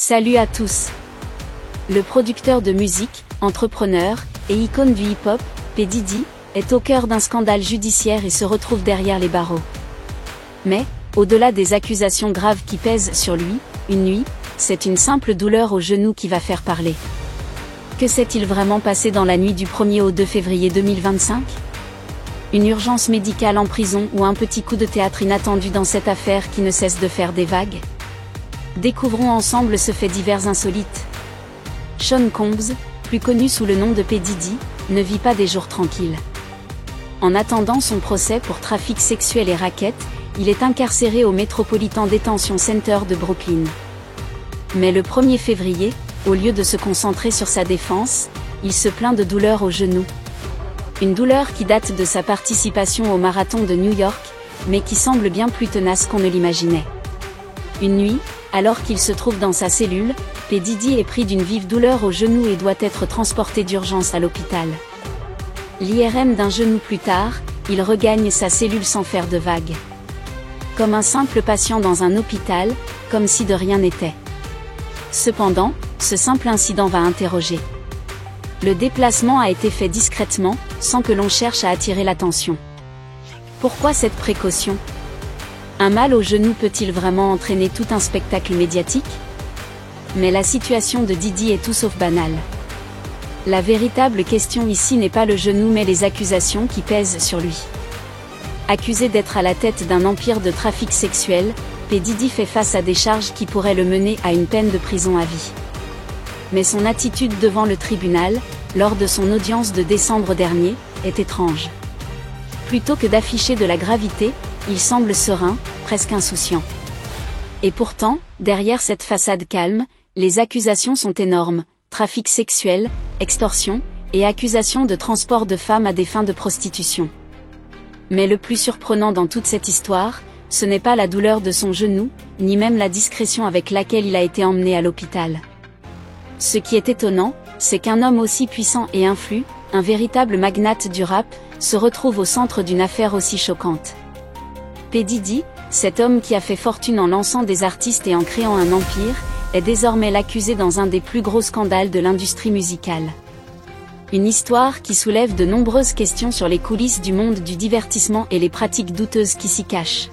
Salut à tous. Le producteur de musique, entrepreneur et icône du hip-hop, P. Diddy, est au cœur d'un scandale judiciaire et se retrouve derrière les barreaux. Mais, au-delà des accusations graves qui pèsent sur lui, une nuit, c'est une simple douleur au genou qui va faire parler. Que s'est-il vraiment passé dans la nuit du 1er au 2 février 2025 ? Une urgence médicale en prison ou un petit coup de théâtre inattendu dans cette affaire qui ne cesse de faire des vagues ? Découvrons ensemble ce fait divers insolite. Sean Combs, plus connu sous le nom de P. Diddy, ne vit pas des jours tranquilles. En attendant son procès pour trafic sexuel et racket, il est incarcéré au Metropolitan Detention Center de Brooklyn. Mais le 1er février, au lieu de se concentrer sur sa défense, il se plaint de douleurs au genou. Une douleur qui date de sa participation au marathon de New York, mais qui semble bien plus tenace qu'on ne l'imaginait. Une nuit, alors qu'il se trouve dans sa cellule, P. Diddy est pris d'une vive douleur au genou et doit être transporté d'urgence à l'hôpital. L'IRM d'un genou plus tard, il regagne sa cellule sans faire de vagues. Comme un simple patient dans un hôpital, comme si de rien n'était. Cependant, ce simple incident va interroger. Le déplacement a été fait discrètement, sans que l'on cherche à attirer l'attention. Pourquoi cette précaution ? Un mal au genou peut-il vraiment entraîner tout un spectacle médiatique ? Mais la situation de Diddy est tout sauf banale. La véritable question ici n'est pas le genou mais les accusations qui pèsent sur lui. Accusé d'être à la tête d'un empire de trafic sexuel, P. Diddy fait face à des charges qui pourraient le mener à une peine de prison à vie. Mais son attitude devant le tribunal, lors de son audience de décembre dernier, est étrange. Plutôt que d'afficher de la gravité, il semble serein, presque insouciant. Et pourtant, derrière cette façade calme, les accusations sont énormes, trafic sexuel, extorsion, et accusations de transport de femmes à des fins de prostitution. Mais le plus surprenant dans toute cette histoire, ce n'est pas la douleur de son genou, ni même la discrétion avec laquelle il a été emmené à l'hôpital. Ce qui est étonnant, c'est qu'un homme aussi puissant et influent, un véritable magnate du rap, se retrouve au centre d'une affaire aussi choquante. P. Diddy, cet homme qui a fait fortune en lançant des artistes et en créant un empire, est désormais l'accusé dans un des plus gros scandales de l'industrie musicale. Une histoire qui soulève de nombreuses questions sur les coulisses du monde du divertissement et les pratiques douteuses qui s'y cachent.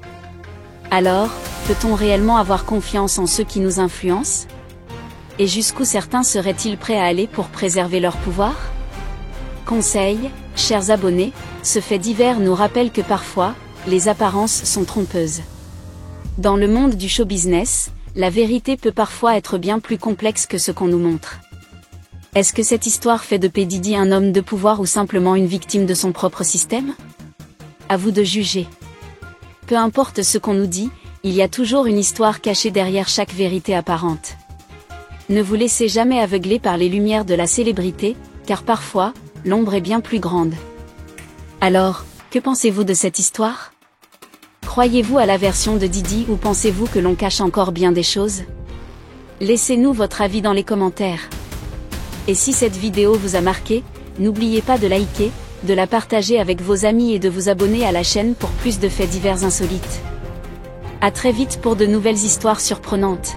Alors, peut-on réellement avoir confiance en ceux qui nous influencent ? Et jusqu'où certains seraient-ils prêts à aller pour préserver leur pouvoir ? Conseil, chers abonnés, ce fait divers nous rappelle que parfois, les apparences sont trompeuses. Dans le monde du show business, la vérité peut parfois être bien plus complexe que ce qu'on nous montre. Est-ce que cette histoire fait de P. Diddy un homme de pouvoir ou simplement une victime de son propre système ? À vous de juger. Peu importe ce qu'on nous dit, il y a toujours une histoire cachée derrière chaque vérité apparente. Ne vous laissez jamais aveugler par les lumières de la célébrité, car parfois, l'ombre est bien plus grande. Alors, que pensez-vous de cette histoire ? Croyez-vous à la version de Diddy ou pensez-vous que l'on cache encore bien des choses ? Laissez-nous votre avis dans les commentaires. Et si cette vidéo vous a marqué, n'oubliez pas de liker, de la partager avec vos amis et de vous abonner à la chaîne pour plus de faits divers insolites. À très vite pour de nouvelles histoires surprenantes.